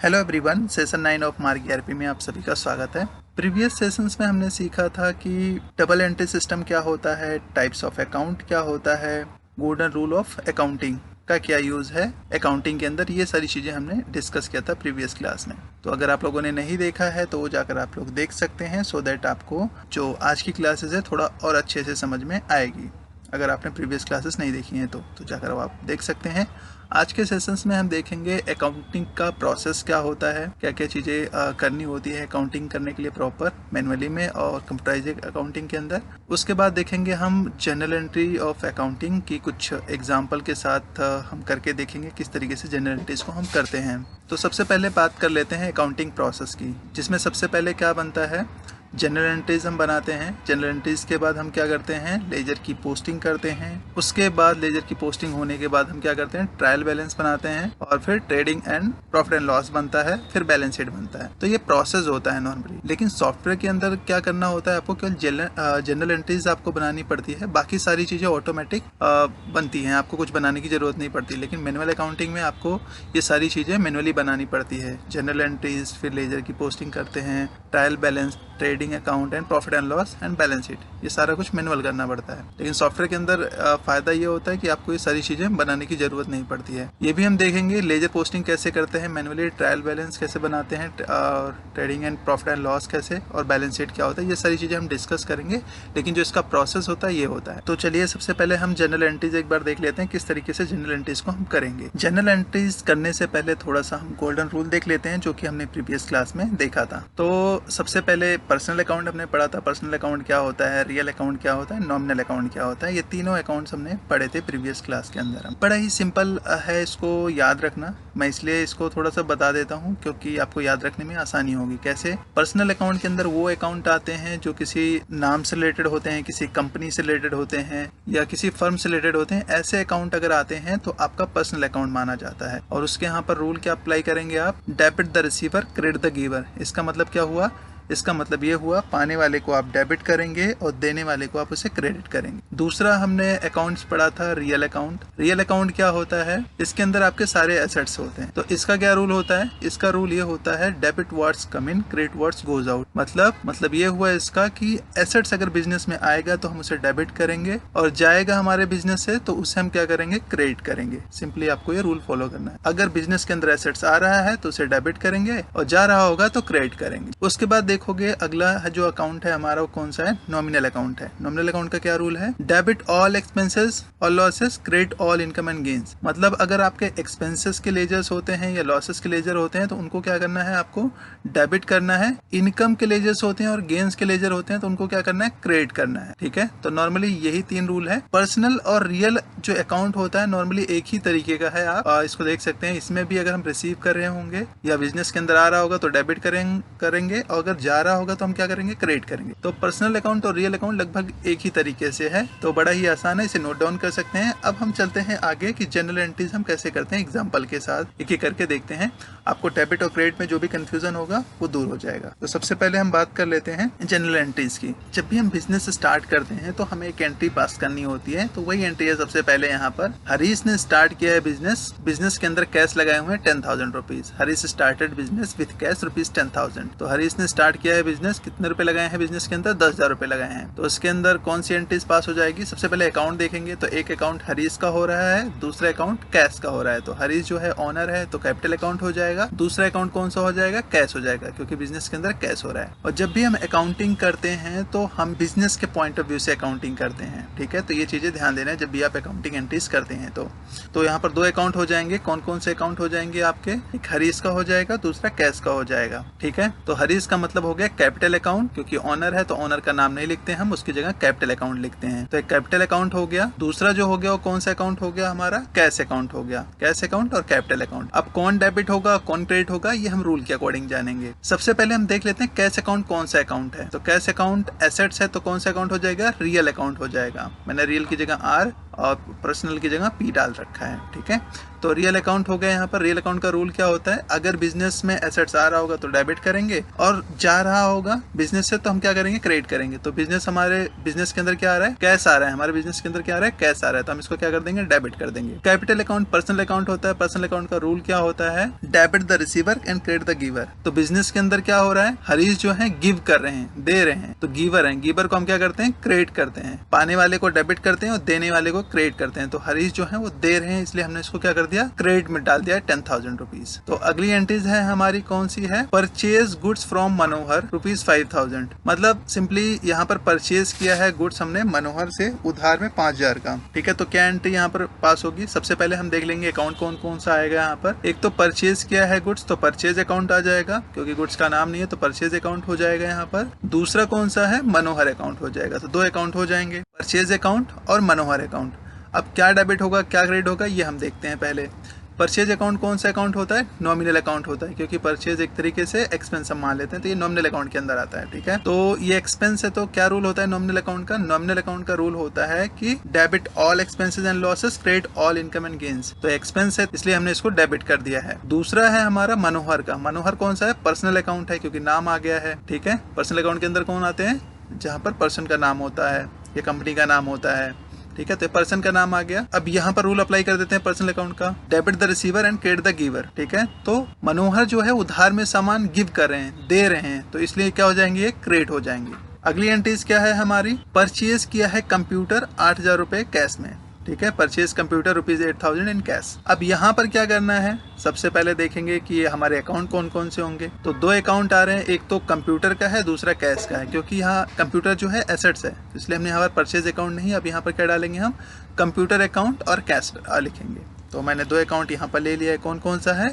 Hello everyone, session 9 of mark ERP में आप सभी का स्वागत है। प्रीवियस सेशंस में हमने सीखा था कि डबल एंट्री सिस्टम क्या होता है, टाइप्स ऑफ अकाउंट क्या होता है, गोल्डन रूल ऑफ अकाउंटिंग का क्या यूज़ है अकाउंटिंग के अंदर। ये सारी चीज़ें हमने डिस्कस किया था प्रीवियस क्लास में। तो अगर आप लोगों ने नहीं देखा है तो वो जाकर आप लोग देख सकते हैं, सो दैट आपको जो आज की क्लासेस है थोड़ा और अच्छे से समझ में आएगी। अगर आपने प्रीवियस क्लासेस नहीं देखी हैं तो जाकर आप देख सकते हैं। आज के सेशंस में हम देखेंगे अकाउंटिंग का प्रोसेस क्या होता है, क्या क्या चीज़ें करनी होती है अकाउंटिंग करने के लिए प्रॉपर मैनुअली में और कंप्यूटराइज्ड अकाउंटिंग के अंदर। उसके बाद देखेंगे हम जनरल एंट्री ऑफ अकाउंटिंग की कुछ एग्जांपल के साथ हम करके देखेंगे किस तरीके से जनरल एंट्रीज को हम करते हैं। तो सबसे पहले बात कर लेते हैं अकाउंटिंग प्रोसेस की, जिसमें सबसे पहले क्या बनता है, जनरल एंट्रीज हम बनाते हैं। जनरल एंट्रीज के बाद हम क्या करते हैं, लेजर की पोस्टिंग करते हैं। उसके बाद लेजर की पोस्टिंग होने के बाद हम क्या करते हैं, ट्रायल बैलेंस बनाते हैं और फिर trading and profit and loss बनता है, फिर बैलेंस शीट बनता है। तो ये प्रोसेस होता है नॉर्मली। लेकिन सॉफ्टवेयर के अंदर क्या करना होता है, आपको केवल जनरल एंट्रीज आपको बनानी पड़ती है, बाकी सारी चीज़ें ऑटोमेटिक बनती हैं, आपको कुछ बनाने की ज़रूरत नहीं पड़ती। लेकिन मैनुअल अकाउंटिंग में आपको ये सारी चीज़ें मैनुअली बनानी पड़ती है। जनरल एंट्रीज, फिर लेजर की पोस्टिंग करते हैं, trial balance, trading account and profit and loss and balance sheet, ये सारा कुछ मैनुअल करना पड़ता है। लेकिन सॉफ्टवेयर के अंदर फ़ायदा ये होता है कि आपको ये सारी चीज़ें बनाने की ज़रूरत नहीं पड़ती है। ये भी हम देखेंगे लेजर पोस्टिंग कैसे करते हैं मैनुअली, ट्रायल बैलेंस कैसे बनाते हैं, trading and profit and loss कैसे, और बैलेंस शीट क्या होता है, ये सारी चीज़ें हम डिस्कस करेंगे। लेकिन जो इसका प्रोसेस होता है ये होता है। तो चलिए सबसे पहले हम जनरल एंट्रीज एक बार देख लेते हैं, किस तरीके से जनरल एंट्रीज को हम करेंगे। जनरल एंट्रीज करने से पहले थोड़ा सा हम गोल्डन रूल देख लेते हैं, जो कि हमने प्रीवियस क्लास में देखा था। तो सबसे पहले पर्सनल अकाउंट हमने पढ़ा था। पर्सनल अकाउंट क्या होता है, रियल अकाउंट क्या होता है, नॉमिनल अकाउंट क्या होता है, ये तीनों अकाउंट्स हमने पढ़े थे प्रीवियस क्लास के अंदर। बड़ा ही सिंपल है इसको याद रखना, मैं इसलिए इसको थोड़ा सा बता देता हूँ क्योंकि आपको याद रखने में आसानी होगी। कैसे, पर्सनल अकाउंट के अंदर वो अकाउंट आते हैं जो किसी नाम से रिलेटेड होते हैं, किसी कंपनी से रिलेटेड होते हैं या किसी फर्म से रिलेटेड होते हैं। ऐसे अकाउंट अगर आते हैं तो आपका पर्सनल अकाउंट माना जाता है। और उसके यहाँ पर रूल क्या अप्लाई करेंगे आप, debit the receiver credit the giver. इसका मतलब क्या हुआ, इसका मतलब ये हुआ पाने वाले को आप डेबिट करेंगे और देने वाले को आप उसे क्रेडिट करेंगे। दूसरा हमने अकाउंट्स पढ़ा था रियल अकाउंट। रियल अकाउंट क्या होता है, इसके अंदर आपके सारे एसेट्स होते हैं। तो इसका क्या रूल होता है, इसका रूल ये होता है डेबिट व्हाट्स कम इन, क्रेडिट व्हाट्स गोज आउट। मतलब ये हुआ इसका कि एसेट्स अगर बिजनेस में आएगा तो हम उसे डेबिट करेंगे और जाएगा हमारे बिजनेस से तो उसे हम क्या करेंगे, क्रेडिट करेंगे। सिंपली आपको ये रूल फॉलो करना है। अगर बिजनेस के अंदर एसेट्स आ रहा है तो उसे डेबिट करेंगे और जा रहा होगा तो क्रेडिट करेंगे। उसके बाद देखोगे अगला जो अकाउंट है हमारा वो कौन सा है, नॉमिनल अकाउंट है। नॉमिनल अकाउंट का क्या रूल है, डेबिट ऑल एक्सपेंसेस और losses, credit all income and gains. मतलब अगर आपके एक्सपेंसेस के लेजर्स होते हैं या लॉसेस के लेजर होते हैं तो उनको क्या करना है, आपको डेबिट करना है। इनकम के लेजर्स होते हैं और गेन्स के लेजर होते हैं तो उनको क्या करना है, क्रेडिट करना है। ठीक है, तो नॉर्मली यही तीन रूल है। पर्सनल और रियल जो अकाउंट होता है नॉर्मली एक ही तरीके का है, आप इसको देख सकते हैं। इसमें भी अगर हम रिसीव कर रहे होंगे या बिजनेस के अंदर आ रहा होगा तो डेबिट करेंगे और अगर जा रहा होगा तो हम क्या करेंगे, क्रेडिट करेंगे। तो पर्सनल अकाउंट और रियल अकाउंट लगभग एक ही तरीके से है, तो बड़ा ही आसान है, इसे नोट डाउन कर सकते हैं। अब हम चलते हैं आगे कि जनरल एंट्रीज हम कैसे करते हैं, एग्जांपल के साथ एक एक करके देखते हैं। आपको डेबिट और क्रेडिट में जो भी कंफ्यूजन होगा वो दूर हो जाएगा। तो सबसे पहले हम बात कर लेते हैं जनरल एंट्रीज की। जब भी हम बिजनेस स्टार्ट करते हैं तो हमें एक एंट्री पास करनी होती है, तो वही एंट्री है सबसे पहले यहाँ पर। हरीश ने स्टार्ट किया है बिजनेस के अंदर कैश लगाए हुए हैं 10,000 rupees. Harish started business with cash rupees 10,000। तो हरीश ने स्टार्ट किया है बिजनेस, कितने रुपए लगाए हैं बिजनेस के अंदर, 10,000 रुपए लगाए हैं। तो इसके अंदर कौन सी एंट्रीज पास हो जाएगी, सबसे पहले अकाउंट देखेंगे। तो एक अकाउंट हरीश का हो रहा है, दूसरा अकाउंट कैश का हो रहा है। तो हरीश जो है ऑनर है तो कैपिटल अकाउंट हो जाएगा, दूसरा अकाउंट कौन सा हो जाएगा, कैश हो जाएगा, क्योंकि बिजनेस के अंदर कैश हो रहा है। और जब भी हम अकाउंटिंग करते हैं तो हम बिजनेस के पॉइंट ऑफ व्यू से अकाउंटिंग करते हैं। ठीक है, तो ये चीजें ध्यान देना है जब भी आप अकाउंटिंग एंट्रीज करते हैं। तो यहाँ पर दो अकाउंट हो जाएंगे। कौन कौन से अकाउंट हो जाएंगे आपके, एक हरीश का हो जाएगा, दूसरा कैश का हो जाएगा। ठीक है, तो हरीश का मतलब हो गया कैपिटल अकाउंट, क्योंकि ऑनर है तो ऑनर का नाम नहीं लिखते हम, उसकी जगह कैपिटल अकाउंट लिखते हैं। तो एक कैपिटल अकाउंट हो गया। दूसरा जो हो गया वो कौन सा अकाउंट हो गया, हमारा कैश अकाउंट हो गया। कैश अकाउंट और कैपिटल अकाउंट। अब कौन डेबिट होगा कौन क्रेडिट होगा ये हम रूल के अकॉर्डिंग जानेंगे। सबसे पहले हम देख लेते हैं कैश अकाउंट कौन सा अकाउंट है। तो कैश अकाउंट एसेट्स है तो कौन सा अकाउंट हो जाएगा, रियल अकाउंट हो जाएगा। मैंने रियल की जगह आर और पर्सनल की जगह पी डाल रखा है, ठीक है। तो रियल अकाउंट हो गया यहाँ पर। रियल अकाउंट का रूल क्या होता है, अगर बिजनेस में एसेट्स आ रहा होगा तो डेबिट करेंगे, और जा रहा होगा बिजनेस से तो हम क्या करेंगे, क्रेडिट करेंगे। तो हमारे बिजनेस के अंदर क्या आ रहा है, कैश आ रहा है, हमारे बिजनेस के अंदर क्या आ रहा है, कैश आ रहा है, तो हम इसको क्या कर देंगे, डेबिट कर देंगे। कैपिटल अकाउंट पर्सनल अकाउंट होता है। पर्सनल अकाउंट का रूल क्या होता है, debit the receiver and credit the giver. तो बिजनेस के अंदर क्या हो रहा है, हरीश जो है गिव कर रहे हैं, दे रहे हैं, तो गिवर है, गिवर को हम क्या करते हैं, क्रेडिट करते हैं। पाने वाले को डेबिट करते हैं और देने वाले को क्रेडिट करते हैं। तो हरीश जो है वो दे रहे हैं, इसलिए हमने इसको क्या कर दिया, क्रेडिट में डाल दिया है 10,000 रुपीज। तो अगली एंट्रीज है हमारी कौन सी है, परचेज गुड्स फ्रॉम मनोहर ₹5,000। मतलब सिंपली यहाँ पर परचेज किया है गुड्स हमने मनोहर से उधार में 5,000 का, ठीक है। तो क्या एंट्री यहाँ पर पास होगी, सबसे पहले हम देख लेंगे अकाउंट कौन कौन सा आएगा यहाँ पर। एक तो परचेज किया है गुड्स, तो परचेज अकाउंट आ जाएगा, क्योंकि गुड्स का नाम नहीं है तो परचेज अकाउंट हो जाएगा यहाँ पर। दूसरा कौन सा है, मनोहर अकाउंट हो जाएगा। तो 2 अकाउंट हो जाएंगे, परचेज अकाउंट और मनोहर अकाउंट। अब क्या डेबिट होगा क्या क्रेडिट होगा ये हम देखते हैं पहले। परचेज अकाउंट कौन सा अकाउंट होता है, नॉमिनल अकाउंट होता है, क्योंकि परचेज एक तरीके से एक्सपेंस हम मान लेते हैं, तो ये नॉमिनल अकाउंट के अंदर आता है, ठीक है। तो ये एक्सपेंस है, तो क्या रूल होता है नॉमिनल अकाउंट का, नॉमिनल अकाउंट का रूल होता है कि debit all expenses and losses, credit all income and gains. तो एक्सपेंस है इसलिए हमने इसको डेबिट कर दिया है। दूसरा है हमारा मनोहर का। मनोहर कौन सा है, पर्सनल अकाउंट है, क्योंकि नाम आ गया है, ठीक है। पर्सनल अकाउंट के अंदर कौन आते हैं, जहाँ पर पर्सन का नाम होता है या कंपनी का नाम होता है, ठीक है। तो पर्सन का नाम आ गया। अब यहाँ पर रूल अप्लाई कर देते हैं पर्सनल अकाउंट का, debit the receiver and credit the giver, ठीक है। तो मनोहर जो है उधार में सामान गिव कर रहे हैं, दे रहे हैं, तो इसलिए क्या हो जाएंगे, ये क्रेडिट हो जाएंगे। अगली एंट्रीज क्या है हमारी, परचेज किया है कंप्यूटर 8,000 रुपए कैश में, ठीक है। Purchase computer ₹8,000 in cash. अब यहाँ पर क्या करना है, सबसे पहले देखेंगे कि हमारे अकाउंट कौन कौन से होंगे। तो 2 अकाउंट आ रहे हैं, एक तो कंप्यूटर का है, दूसरा कैश का है, क्योंकि यहाँ कंप्यूटर जो है एसेट्स है, इसलिए हमने यहाँ पर परचेज अकाउंट नहीं, अब यहाँ पर क्या डालेंगे हम, कंप्यूटर अकाउंट और कैश लिखेंगे। तो मैंने 2 अकाउंट यहाँ पर ले लिया है, कौन कौन सा है,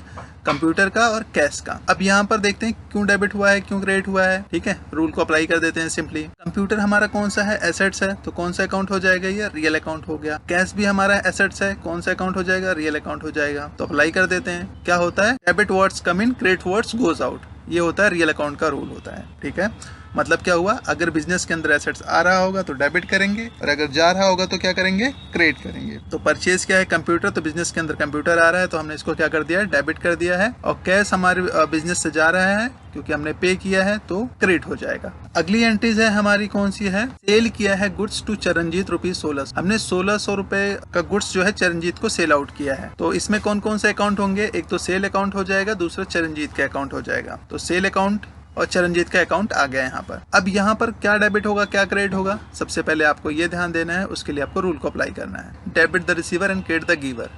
कंप्यूटर का और कैश का। अब यहाँ पर देखते हैं क्यों डेबिट हुआ है, क्यों क्रेडिट हुआ है, ठीक है। रूल को अप्लाई कर देते हैं सिंपली। कंप्यूटर हमारा कौन सा है, एसेट्स है, तो कौन सा अकाउंट हो जाएगा, ये रियल अकाउंट हो गया। कैश भी हमारा एसेट्स है, कौन सा अकाउंट हो जाएगा, रियल अकाउंट हो जाएगा। तो अप्लाई कर देते हैं, क्या होता है, डेबिट वर्ड्स कम इन, क्रेडिट वर्ड्स गोज आउट। ये होता है रियल अकाउंट का रूल होता है, ठीक है। मतलब क्या हुआ, अगर बिजनेस के अंदर एसेट्स आ रहा होगा तो डेबिट करेंगे, और अगर जा रहा होगा तो क्या करेंगे, क्रेडिट करेंगे। तो परचेज क्या है, कंप्यूटर, तो बिजनेस के अंदर कंप्यूटर आ रहा है तो हमने इसको क्या कर दिया है, डेबिट कर दिया है। और कैश हमारे बिजनेस से जा रहा है क्योंकि हमने पे किया है, तो क्रेडिट हो जाएगा। अगली एंट्रीज है हमारी कौन सी है, सेल किया है गुड्स टू चरणजीत ₹1600। हमने 1600 रुपए का गुड्स जो है चरणजीत को सेल आउट किया है। तो इसमें कौन कौन से अकाउंट होंगे, एक तो सेल अकाउंट हो जाएगा, दूसरा चरणजीत का अकाउंट हो जाएगा। तो सेल अकाउंट और चरणजीत का अकाउंट आ गया यहाँ पर। अब यहाँ पर क्या डेबिट होगा क्या क्रेडिट होगा, सबसे पहले आपको ये ध्यान देना है, उसके लिए आपको रूल को अप्लाई करना है, debit the receiver and credit the giver.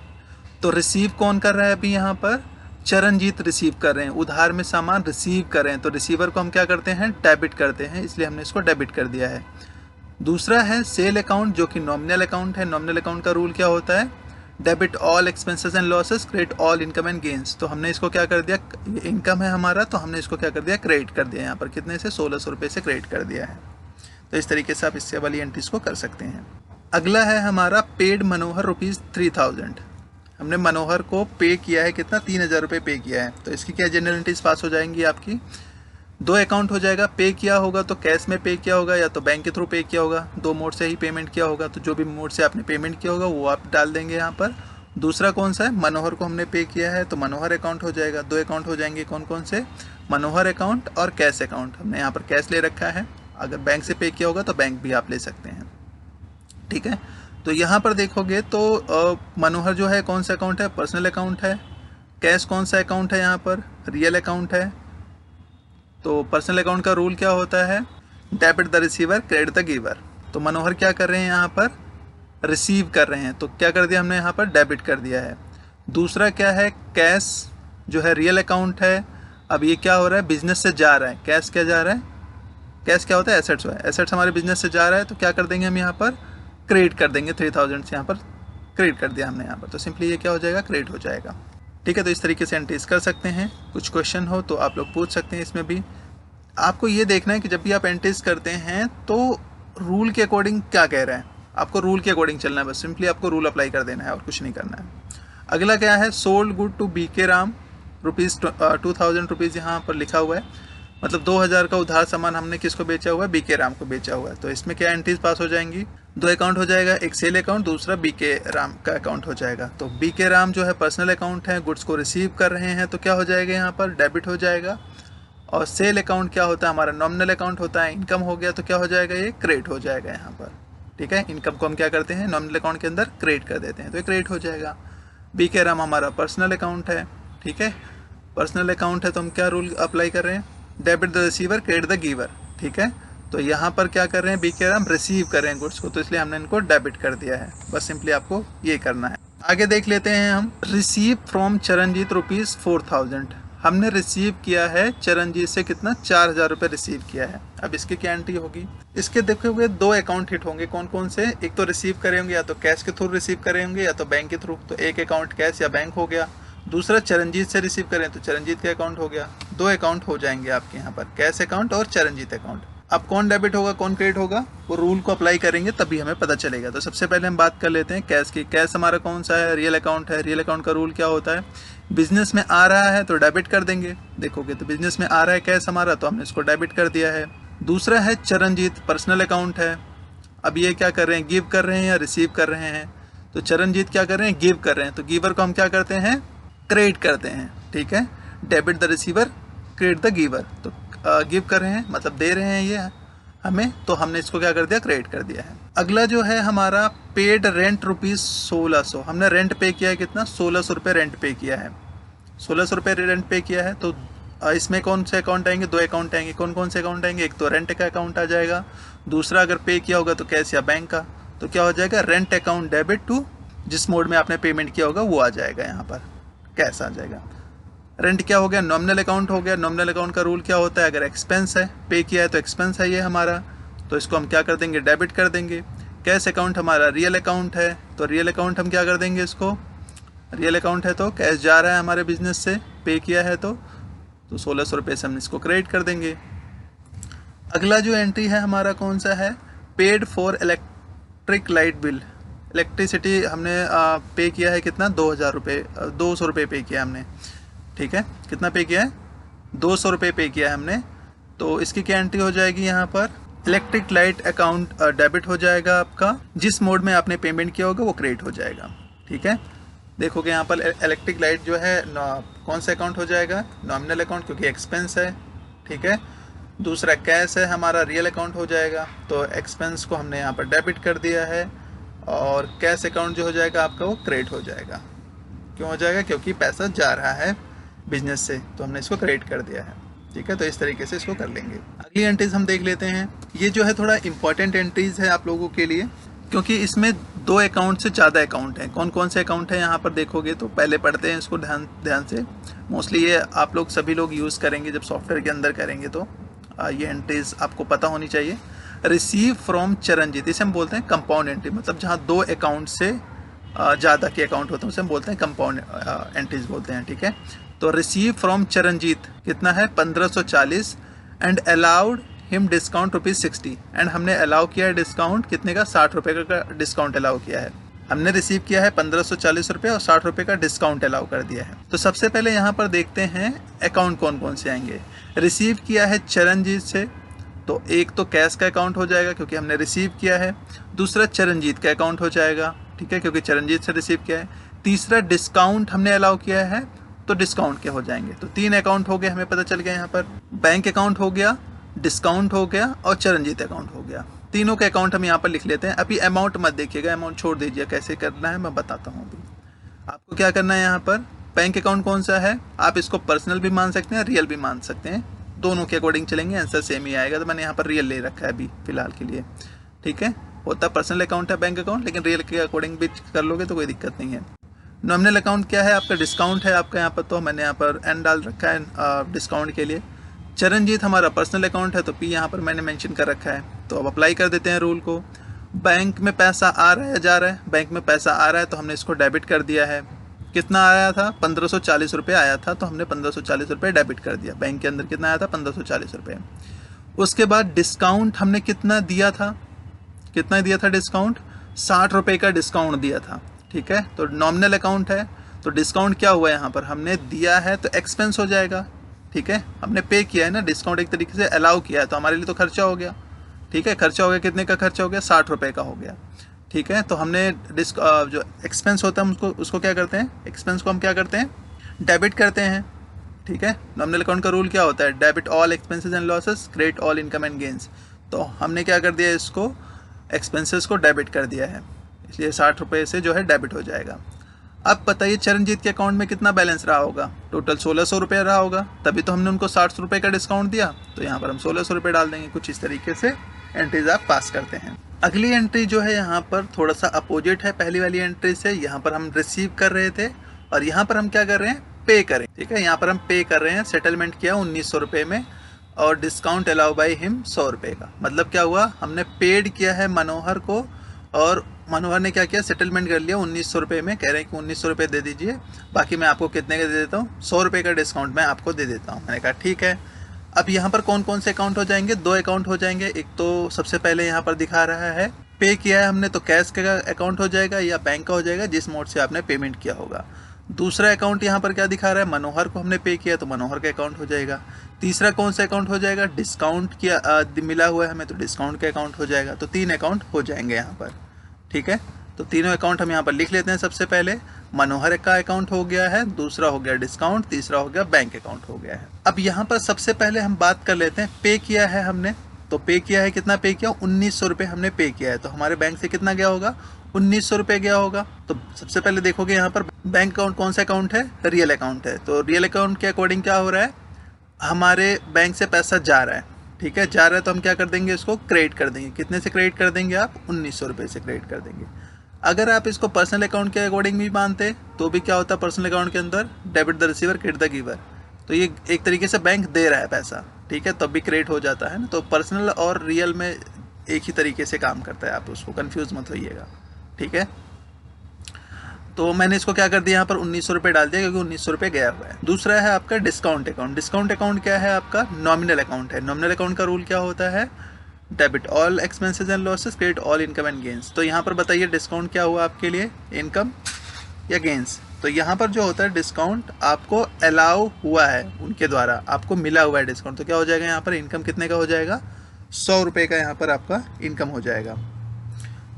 तो रिसीव कौन कर रहा है अभी यहाँ पर, चरणजीत रिसीव कर रहे हैं, उधार में सामान रिसीव कर रहे हैं, तो रिसीवर को हम क्या करते हैं, डेबिट करते हैं, इसलिए हमने इसको डेबिट कर दिया है। दूसरा है सेल अकाउंट, जो कि नॉमिनल अकाउंट है। नॉमिनल अकाउंट का रूल क्या होता है, debit all expenses and losses, credit all income and gains. तो हमने इसको क्या कर दिया, इनकम है हमारा, तो हमने इसको क्या कर दिया, क्रेडिट कर दिया। यहाँ पर कितने से, 1600 रुपये से क्रेडिट कर दिया है। तो इस तरीके से आप इससे वाली एंट्रीज को कर सकते हैं। अगला है हमारा पेड मनोहर ₹3000। हमने मनोहर को पे किया है, कितना, 3,000 रुपये पे किया है। तो इसकी क्या जनरल एंट्रीज पास हो जाएंगी आपकी। 2 अकाउंट हो जाएगा, पे किया होगा तो कैश में पे किया होगा या तो बैंक के थ्रू पे किया होगा, 2 मोड से ही पेमेंट किया होगा, तो जो भी मोड से आपने पेमेंट किया होगा वो आप डाल देंगे यहाँ पर। दूसरा कौन सा है, मनोहर को हमने पे किया है, तो मनोहर अकाउंट हो जाएगा। 2 अकाउंट हो जाएंगे, कौन कौन से, मनोहर अकाउंट और कैश अकाउंट। हमने यहाँ पर कैश ले रखा है, अगर बैंक से पे किया होगा तो बैंक भी आप ले सकते हैं, ठीक है। तो यहाँ पर देखोगे तो मनोहर जो है कौन सा अकाउंट है, पर्सनल अकाउंट है। कैश कौन सा अकाउंट है, यहाँ पर रियल अकाउंट है। तो पर्सनल अकाउंट का रूल क्या होता है, debit the receiver credit the giver. तो मनोहर क्या कर रहे हैं, यहाँ पर रिसीव कर रहे हैं, तो क्या कर दिया हमने यहाँ पर, डेबिट कर दिया है। दूसरा क्या है, कैश जो है रियल अकाउंट है। अब ये क्या हो रहा है, बिजनेस से जा रहा है, कैश क्या जा रहा है, कैश क्या होता है, एसेट्स है, एसेट्स हमारे बिजनेस से जा रहा है, तो क्या कर देंगे हम यहाँ पर, क्रेडिट कर देंगे। 3000 से यहाँ पर क्रेडिट कर दिया हमने यहाँ पर, तो सिंपली ये क्या हो जाएगा, क्रेडिट हो जाएगा, ठीक है। तो इस तरीके से एंट्रीज कर सकते हैं। कुछ क्वेश्चन हो तो आप लोग पूछ सकते हैं। इसमें भी आपको ये देखना है कि जब भी आप एंट्रीज करते हैं तो रूल के अकॉर्डिंग क्या कह रहा है, आपको रूल के अकॉर्डिंग चलना है, बस सिंपली आपको रूल अप्लाई कर देना है और कुछ नहीं करना है। अगला क्या है, sold good to BK Ram ₹2000 यहाँ पर लिखा हुआ है, मतलब 2000 का उधार सामान हमने किसको बेचा हुआ है, BK राम को बेचा हुआ है। तो इसमें क्या एंट्रीज पास हो जाएंगी, दो अकाउंट हो जाएगा, एक सेल अकाउंट, दूसरा बीके राम का अकाउंट हो जाएगा। तो बीके राम जो है पर्सनल अकाउंट है, गुड्स को रिसीव कर रहे हैं, तो क्या हो जाएगा यहाँ पर डेबिट हो जाएगा। और सेल अकाउंट क्या होता है, हमारा नॉमिनल अकाउंट होता है, इनकम हो गया, तो क्या हो जाएगा, ये क्रेडिट हो जाएगा यहाँ पर। ठीक है, इनकम को हम क्या करते हैं, नॉमिनल अकाउंट के अंदर क्रेडिट कर देते हैं, तो ये क्रेडिट हो जाएगा। बीके राम हमारा पर्सनल अकाउंट है। ठीक है, पर्सनल अकाउंट है तो हम क्या रूल अप्लाई कर रहे हैं, debit the receiver credit the giver. ठीक है, तो यहाँ पर क्या कर रहे हैं, बीके राम रिसीव कर रहे हैं गुड्स को, तो इसलिए हमने इनको डेबिट कर दिया है। बस सिंपली आपको ये करना है। आगे देख लेते हैं हम, रिसीव फ्रॉम चरणजीत ₹4000। हमने रिसीव किया है चरणजीत से कितना, 4000 रुपये रिसीव किया है। अब इसकी क्या एंट्री होगी, इसके देखे हुए दो अकाउंट हिट होंगे, कौन कौन से, एक तो रिसीव करे होंगे या तो कैश के थ्रू रिसीव करे होंगे या तो बैंक के थ्रू, तो एक अकाउंट कैश या बैंक हो गया। दूसरा चरणजीत से रिसीव करें तो चरणजीत के अकाउंट हो गया। दो अकाउंट हो जाएंगे आपके यहाँ पर, कैश अकाउंट और चरणजीत अकाउंट। अब कौन डेबिट होगा कौन क्रेडिट होगा, वो रूल को अप्लाई करेंगे तभी हमें पता चलेगा। तो सबसे पहले हम बात कर लेते हैं कैश की। कैश हमारा कौन सा है, रियल अकाउंट है। रियल अकाउंट का रूल क्या होता है, बिजनेस में आ रहा है तो डेबिट कर देंगे। देखोगे तो बिजनेस में आ रहा है कैश हमारा, तो हमने इसको डेबिट कर दिया है। दूसरा है चरणजीत, पर्सनल अकाउंट है। अब ये क्या कर रहे हैं, गिव कर रहे हैं या रिसीव कर रहे हैं। तो चरणजीत क्या कर रहे हैं, गिव कर रहे हैं, तो गिवर को हम क्या करते हैं, क्रेडिट करते हैं। ठीक है, debit the receiver credit the giver. तो गिव कर रहे हैं मतलब दे रहे हैं ये हमें, तो हमने इसको क्या कर दिया, क्रेडिट कर दिया है। अगला जो है हमारा पेड रेंट ₹1600। हमने रेंट पे किया है कितना, 1600 रुपये रेंट पे किया है। 1600 रुपये रेंट पे किया है, तो इसमें कौन से अकाउंट आएंगे, दो अकाउंट आएंगे। कौन कौन से अकाउंट आएंगे, एक तो रेंट का अकाउंट आ जाएगा, दूसरा अगर पे किया होगा तो कैश या बैंक का। तो क्या हो जाएगा, रेंट अकाउंट डेबिट टू, जिस मोड में आपने पेमेंट किया होगा वो आ जाएगा, यहाँ पर कैश आ जाएगा। रेंट क्या हो गया, नॉमिनल अकाउंट हो गया। नॉमिनल अकाउंट का रूल क्या होता है, अगर एक्सपेंस है, पे किया है तो एक्सपेंस है ये हमारा, तो इसको हम क्या कर देंगे, डेबिट कर देंगे। कैश अकाउंट हमारा रियल अकाउंट है, तो रियल अकाउंट हम क्या कर देंगे, इसको रियल अकाउंट है तो कैश जा रहा है हमारे बिजनेस से, पे किया है तो 1600 रुपये से हम इसको क्रेडिट कर देंगे। अगला जो एंट्री है हमारा कौन सा है, paid for electric light bill. Electricity हमने पे किया है कितना, 2000 रुपये, 200 रुपये पे किया हमने। ठीक है, कितना पे किया है, 200 रुपये पे किया है हमने। तो इसकी क्या एंट्री हो जाएगी, यहाँ पर इलेक्ट्रिक लाइट अकाउंट डेबिट हो जाएगा आपका, जिस मोड में आपने पेमेंट किया होगा वो क्रेडिट हो जाएगा। ठीक है, देखोगे यहाँ पर इलेक्ट्रिक लाइट जो है कौन सा अकाउंट हो जाएगा, नॉमिनल अकाउंट, क्योंकि एक्सपेंस है। ठीक है, दूसरा कैश है हमारा, रियल अकाउंट हो जाएगा, तो एक्सपेंस को हमने यहाँ पर डेबिट कर दिया है। और कैश अकाउंट जो हो जाएगा आपका वो क्रेडिट हो जाएगा। क्यों हो जाएगा, क्योंकि पैसा जा रहा है बिजनेस से, तो हमने इसको क्रेडिट कर दिया है। ठीक है, तो इस तरीके से इसको कर लेंगे। अगली एंट्रीज हम देख लेते हैं। ये जो है थोड़ा इंपॉर्टेंट एंट्रीज है आप लोगों के लिए, क्योंकि इसमें दो अकाउंट से ज़्यादा अकाउंट हैं। कौन कौन से अकाउंट हैं यहाँ पर देखोगे तो पहले पढ़ते हैं इसको ध्यान से। मोस्टली ये आप लोग सभी लोग यूज़ करेंगे जब सॉफ्टवेयर के अंदर करेंगे, तो ये एंट्रीज आपको पता होनी चाहिए। रिसीव फ्रॉम चरणजीत, इसे हम बोलते हैं कंपाउंड एंट्री, मतलब जहाँ दो अकाउंट से ज़्यादा के अकाउंट होते हैं उसे हम बोलते हैं कंपाउंड एंट्रीज बोलते हैं। ठीक है, तो रिसीव फ्रॉम चरणजीत कितना है, 1540, and allowed him discount ₹60। And हमने अलाउ किया है डिस्काउंट कितने का, 60 रुपये का डिस्काउंट अलाउ किया है। हमने रिसीव किया है 1540 रुपये और 60 रुपये का डिस्काउंट अलाउ कर दिया है। तो सबसे पहले यहाँ पर देखते हैं अकाउंट कौन कौन से आएंगे। रिसीव किया है चरणजीत से, तो एक तो कैश का अकाउंट हो जाएगा क्योंकि हमने रिसीव किया है। दूसरा चरणजीत का अकाउंट हो जाएगा, ठीक है, क्योंकि चरणजीत से रिसीव किया है। तीसरा डिस्काउंट हमने अलाउ किया है, तो डिस्काउंट के हो जाएंगे। तो 3 अकाउंट हो गए, हमें पता चल गया यहाँ पर। बैंक अकाउंट हो गया, डिस्काउंट हो गया और चरणजीत अकाउंट हो गया। तीनों के अकाउंट हम यहाँ पर लिख लेते हैं। अभी अमाउंट मत देखिएगा, अमाउंट छोड़ दीजिए, कैसे करना है मैं बताता हूँ। अभी आपको क्या करना है, यहाँ पर बैंक अकाउंट कौन सा है, आप इसको पर्सनल भी मान सकते हैं, रियल भी मान सकते हैं, दोनों के अकॉर्डिंग चलेंगे, आंसर सेम ही आएगा। तो मैंने यहाँ पर रियल ले रखा है अभी फिलहाल के लिए। ठीक है, होता पर्सनल अकाउंट है बैंक अकाउंट, लेकिन रियल के अकॉर्डिंग भी कर लोगे तो कोई दिक्कत नहीं है। नॉमिनल अकाउंट क्या है आपका, डिस्काउंट है आपका यहाँ पर, तो मैंने यहाँ पर एन डाल रखा है डिस्काउंट के लिए। चरणजीत हमारा पर्सनल अकाउंट है, तो पी यहाँ पर मैंने मेंशन कर रखा है। तो अब अप्लाई कर देते हैं रूल को। बैंक में पैसा आ रहा है जा रहा है, बैंक में पैसा आ रहा है तो हमने इसको डेबिट कर दिया है। कितना आया था, 1540 रुपये आया था, तो हमने 1540 रुपये डेबिट कर दिया। बैंक के अंदर कितना आया था, 1540 रुपये। उसके बाद डिस्काउंट हमने कितना दिया था, कितना दिया था डिस्काउंट, 60 रुपये का डिस्काउंट दिया था। ठीक है, तो नॉमिनल अकाउंट है, तो डिस्काउंट क्या हुआ यहाँ पर, हमने दिया है तो एक्सपेंस हो जाएगा। ठीक है, हमने पे किया है ना, डिस्काउंट एक तरीके से अलाउ किया है, तो हमारे लिए तो खर्चा हो गया। ठीक है, खर्चा हो गया, कितने का खर्चा हो गया, 60 रुपये का हो गया। ठीक है, तो हमने जो एक्सपेंस होता है उसको क्या करते हैं, एक्सपेंस को हम क्या करते हैं, डेबिट करते हैं। ठीक है, नॉमिनल अकाउंट का रूल क्या होता है, debit all expenses and losses, credit all income and gains. तो हमने क्या कर दिया, इसको एक्सपेंसेस को डेबिट कर दिया है, इसलिए 60 रुपये से जो है डेबिट हो जाएगा। अब बताइए चरणजीत के अकाउंट में कितना बैलेंस रहा होगा, टोटल 1600 रुपये रहा होगा, तभी तो हमने उनको 60 रुपये का डिस्काउंट दिया। तो यहाँ पर हम 1600 रुपये डाल देंगे। कुछ इस तरीके से एंट्रीज आप पास करते हैं। अगली एंट्री जो है यहाँ पर थोड़ा सा अपोजिट है पहली वाली एंट्री से। यहाँ पर हम रिसीव कर रहे थे और यहाँ पर हम क्या कर रहे हैं, पे करें। ठीक है, यहाँ पर हम पे कर रहे हैं, सेटलमेंट किया 1900 रुपये में और डिस्काउंट अलाउ बाई हिम 100 रुपये का। मतलब क्या हुआ, हमने पेड किया है मनोहर को और मनोहर ने क्या किया, सेटलमेंट कर लिया 1900 रुपये में। कह रहे हैं कि 1900 रुपये दे दीजिए, बाकी मैं आपको कितने का दे देता हूँ, 100 रुपये का डिस्काउंट मैं आपको दे देता हूँ। मैंने कहा ठीक है। अब यहाँ पर कौन कौन से अकाउंट हो जाएंगे, 2 अकाउंट हो जाएंगे। एक तो सबसे पहले यहाँ पर दिखा रहा है पे किया है हमने, तो कैश का अकाउंट हो जाएगा या बैंक का हो जाएगा, जिस मोड से आपने पेमेंट किया होगा। दूसरा अकाउंट यहाँ पर क्या दिखा रहा है, मनोहर को हमने पे किया तो मनोहर का अकाउंट हो जाएगा। तीसरा कौन सा अकाउंट हो जाएगा, डिस्काउंट किया मिला हुआ है हमें तो डिस्काउंट का अकाउंट हो जाएगा। तो 3 अकाउंट हो जाएंगे यहाँ पर। ठीक है, तो तीनों अकाउंट हम यहाँ पर लिख लेते हैं। सबसे पहले मनोहर का अकाउंट हो गया है, दूसरा हो गया डिस्काउंट, तीसरा हो गया बैंक अकाउंट हो गया है। अब यहाँ पर सबसे पहले हम बात कर लेते हैं, पे किया है हमने, तो पे किया है, कितना पे किया, 1900 रुपये हमने पे किया है। तो हमारे बैंक से कितना गया होगा, 1900 रुपये गया होगा। तो सबसे पहले देखोगे यहाँ पर बैंक अकाउंट कौन सा अकाउंट है, रियल अकाउंट है। तो रियल अकाउंट के अकॉर्डिंग क्या हो रहा है, हमारे बैंक से पैसा जा रहा है। ठीक है, जा रहा है तो हम क्या कर देंगे, इसको क्रेडिट कर देंगे। कितने से क्रेडिट कर देंगे आप, 1900 रुपये से क्रेडिट कर देंगे। अगर आप इसको पर्सनल अकाउंट के अकॉर्डिंग भी मानते तो भी क्या होता है, पर्सनल अकाउंट के अंदर debit the receiver credit the giver. तो ये एक तरीके से बैंक दे रहा है पैसा, ठीक है, तब भी क्रेडिट हो जाता है ना। तो पर्सनल और रियल में एक ही तरीके से काम करता है, आप उसको कंफ्यूज मत होइएगा। ठीक है, तो मैंने इसको क्या कर दिया, यहाँ पर 1900 रुपये डाल दिया क्योंकि 1900 रुपये गया हुआ है। दूसरा है आपका डिस्काउंट अकाउंट। डिस्काउंट अकाउंट क्या है आपका, नॉमिनल अकाउंट है। नॉमिनल अकाउंट का रूल क्या होता है, debit all expenses and losses, credit all income and gains. तो यहाँ पर बताइए डिस्काउंट क्या हुआ आपके लिए, इनकम या गेंस। तो यहाँ पर जो होता है डिस्काउंट आपको अलाउ हुआ है उनके द्वारा, आपको मिला हुआ है डिस्काउंट। तो क्या हो जाएगा यहाँ पर, इनकम कितने का हो जाएगा, 100 रुपये का यहाँ पर आपका इनकम हो जाएगा।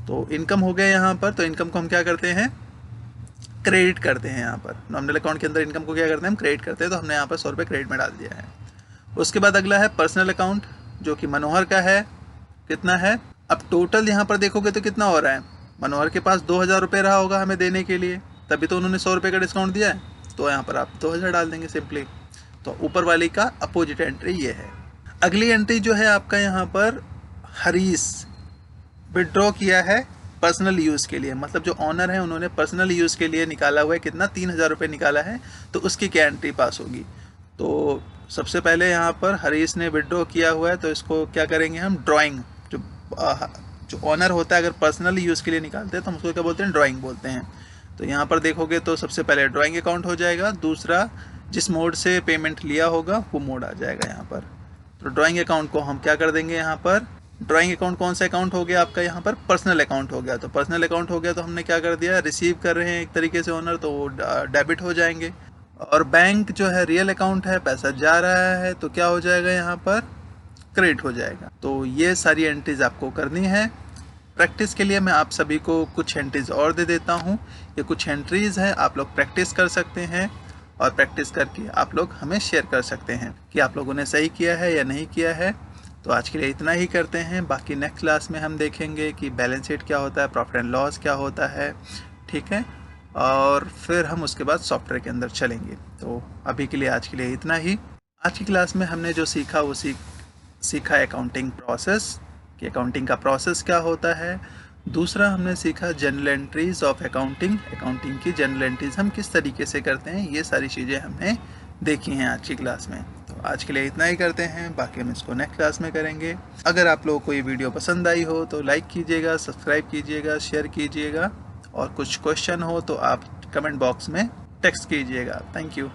तो इनकम हो गया यहाँ पर। तो इनकम को हम क्या करते हैं, क्रेडिट करते हैं। यहाँ पर नॉमिनल अकाउंट के अंदर इनकम को क्या करते हैं, हम क्रेडिट करते हैं। तो हमने यहाँ पर 100 रुपये क्रेडिट में डाल दिया है। उसके बाद अगला है पर्सनल अकाउंट, जो कि मनोहर का है। कितना है, अब टोटल यहाँ पर देखोगे तो कितना हो रहा है, मनोहर के पास 2000 रुपये रहा होगा हमें देने के लिए, तभी तो उन्होंने 100 रुपये का डिस्काउंट दिया है। तो यहाँ पर आप 2000 डाल देंगे सिंपली। तो ऊपर वाली का अपोजिट एंट्री ये है। अगली एंट्री जो है आपका यहाँ पर हरीश विड्रॉ किया है पर्सनल यूज़ के लिए, मतलब जो ऑनर है उन्होंने पर्सनल यूज़ के लिए निकाला हुआ है, कितना 3000 रुपये निकाला है। तो उसकी क्या एंट्री पास होगी, तो सबसे पहले यहाँ पर हरीश ने विड्रॉ किया हुआ है, तो इसको क्या करेंगे हम, ड्राइंग। जो ऑनर होता है अगर पर्सनल यूज़ के लिए निकालते हैं तो हम उसको क्या बोलते हैं, ड्राइंग बोलते हैं। तो यहाँ पर देखोगे तो सबसे पहले ड्राइंग अकाउंट हो जाएगा, दूसरा जिस मोड से पेमेंट लिया होगा वो मोड आ जाएगा यहाँ पर। तो ड्राइंग अकाउंट को हम क्या कर देंगे यहाँ पर, ड्राइंग अकाउंट कौन सा अकाउंट हो गया आपका, यहाँ पर पर्सनल अकाउंट हो गया। तो पर्सनल अकाउंट हो गया तो हमने क्या कर दिया, रिसीव कर रहे हैं एक तरीके से ऑनर, तो वो डेबिट हो जाएंगे। और बैंक जो है रियल अकाउंट है, पैसा जा रहा है तो क्या हो जाएगा यहाँ पर, क्रेडिट हो जाएगा। तो ये सारी एंट्रीज आपको करनी है। प्रैक्टिस के लिए मैं आप सभी को कुछ एंट्रीज और दे देता हूँ। ये कुछ एंट्रीज हैं, आप लोग प्रैक्टिस कर सकते हैं और प्रैक्टिस करके आप लोग हमें शेयर कर सकते हैं कि आप लोगों ने सही किया है या नहीं किया है। तो आज के लिए इतना ही करते हैं, बाकी नेक्स्ट क्लास में हम देखेंगे कि बैलेंस शीट क्या होता है, प्रॉफिट एंड लॉस क्या होता है, ठीक है, और फिर हम उसके बाद सॉफ्टवेयर के अंदर चलेंगे। तो अभी के लिए आज के लिए इतना ही। आज की क्लास में हमने जो सीखा वो सीखा अकाउंटिंग प्रोसेस, कि अकाउंटिंग का प्रोसेस क्या होता है। दूसरा हमने सीखा general entries of accounting, accounting की जनरल एंट्रीज हम किस तरीके से करते हैं, ये सारी चीज़ें हमने देखी हैं आज की क्लास में। तो आज के लिए इतना ही करते हैं, बाकी हम इसको नेक्स्ट क्लास में करेंगे। अगर आप लोगों को ये वीडियो पसंद आई हो तो लाइक कीजिएगा, सब्सक्राइब कीजिएगा, शेयर कीजिएगा, और कुछ क्वेश्चन हो तो आप कमेंट बॉक्स में टेक्स्ट कीजिएगा। Thank you.